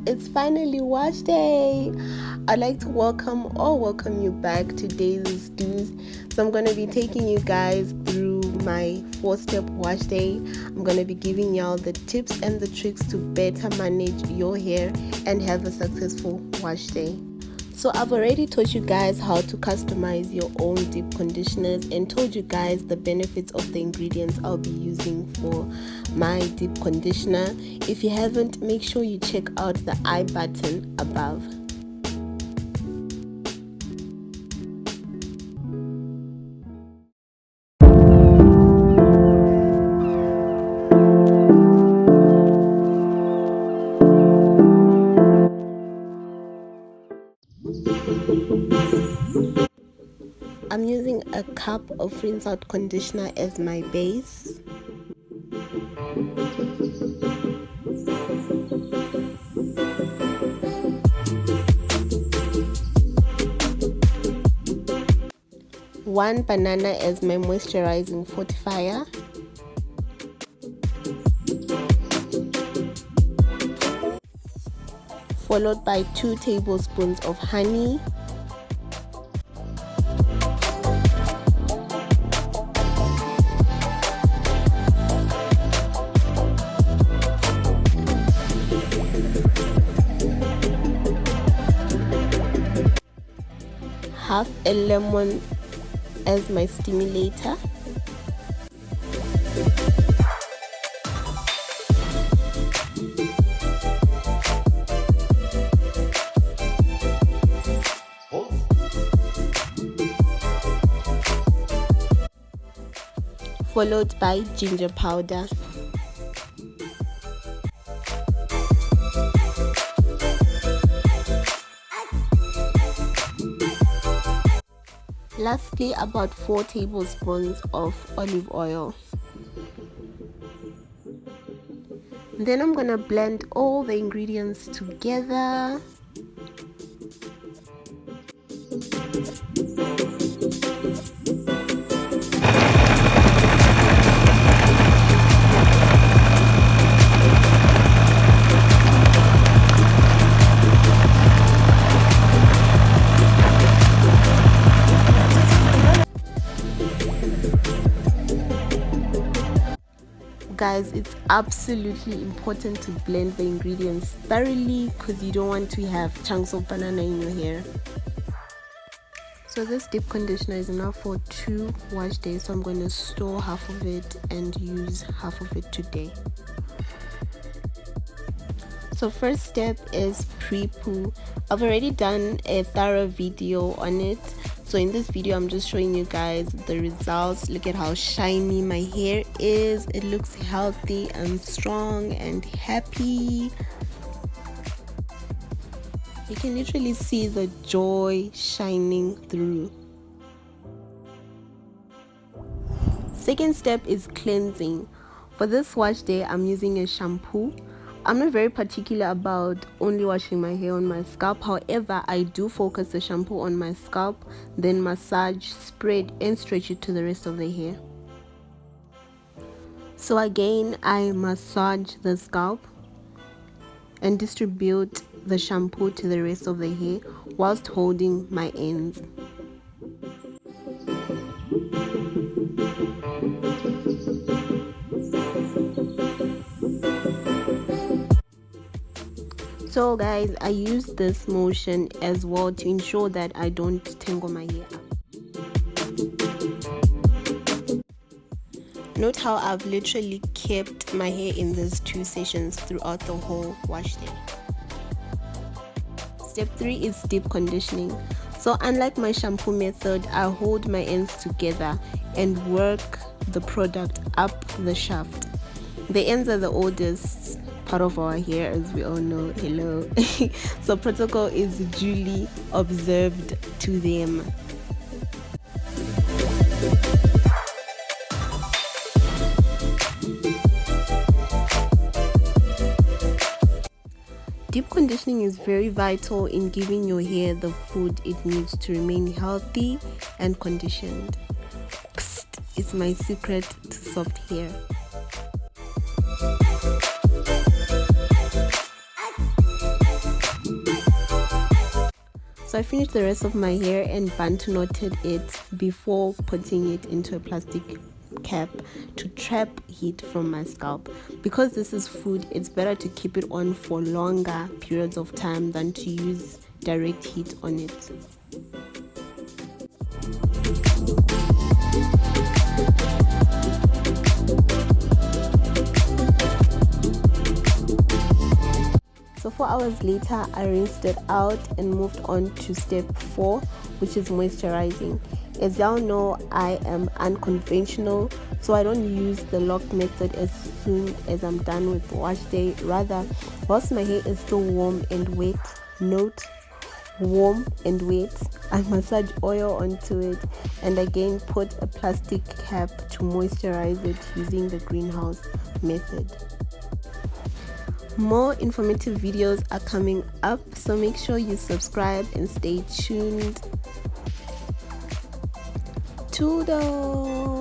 It's finally wash day. I'd like to welcome you back to Daisy's Do's. So I'm going to be taking you guys through my 4-step wash day. I'm going to be giving y'all the tips and the tricks to better manage your hair and have a successful wash day. So I've already taught you guys how to customize your own deep conditioners and told you guys the benefits of the ingredients I'll be using for my deep conditioner. If you haven't, make sure you check out the I button above. I'm using a cup of rinse out conditioner as my base. One banana as my moisturizing fortifier. Followed by 2 tablespoons of honey. Half a lemon as my stimulator. Followed by ginger powder. Lastly, about 4 tablespoons of olive oil. Then I'm gonna blend all the ingredients together. Guys, it's absolutely important to blend the ingredients thoroughly because you don't want to have chunks of banana in your hair. So this deep conditioner is enough for 2 wash days, so I'm going to store half of it and use half of it today. So first step is pre-poo. I've already done a thorough video on it. So in this video, I'm just showing you guys the results. Look at how shiny my hair is. It looks healthy and strong and happy. You can literally see the joy shining through. Second step is cleansing. For this wash day, I'm using a shampoo. I'm not very particular about only washing my hair on my scalp. However, I do focus the shampoo on my scalp, then massage, spread and stretch it to the rest of the hair. So again, I massage the scalp and distribute the shampoo to the rest of the hair whilst holding my ends. So guys, I use this motion as well to ensure that I don't tangle my hair up. Note how I've literally kept my hair in these 2 sessions throughout the whole wash day. Step 3 is deep conditioning. So unlike my shampoo method, I hold my ends together and work the product up the shaft. The ends are the oldest part of our hair, as we all know. Hello. So protocol is duly observed to them. Deep conditioning is very vital in giving your hair the food it needs to remain healthy and conditioned. It's my secret to soft hair. So I finished the rest of my hair and band knotted it before putting it into a plastic cap to trap heat from my scalp. Because this is food, it's better to keep it on for longer periods of time than to use direct heat on it. So 4 hours later, I rinsed it out and moved on to step 4, which is moisturizing. As y'all know, I am unconventional, so I don't use the lock method as soon as I'm done with the wash day. Rather, whilst my hair is still warm and wet, note warm and wet, I massage oil onto it and again put a plastic cap to moisturize it using the greenhouse method. More informative videos are coming up, so make sure you subscribe and stay tuned. Toodles!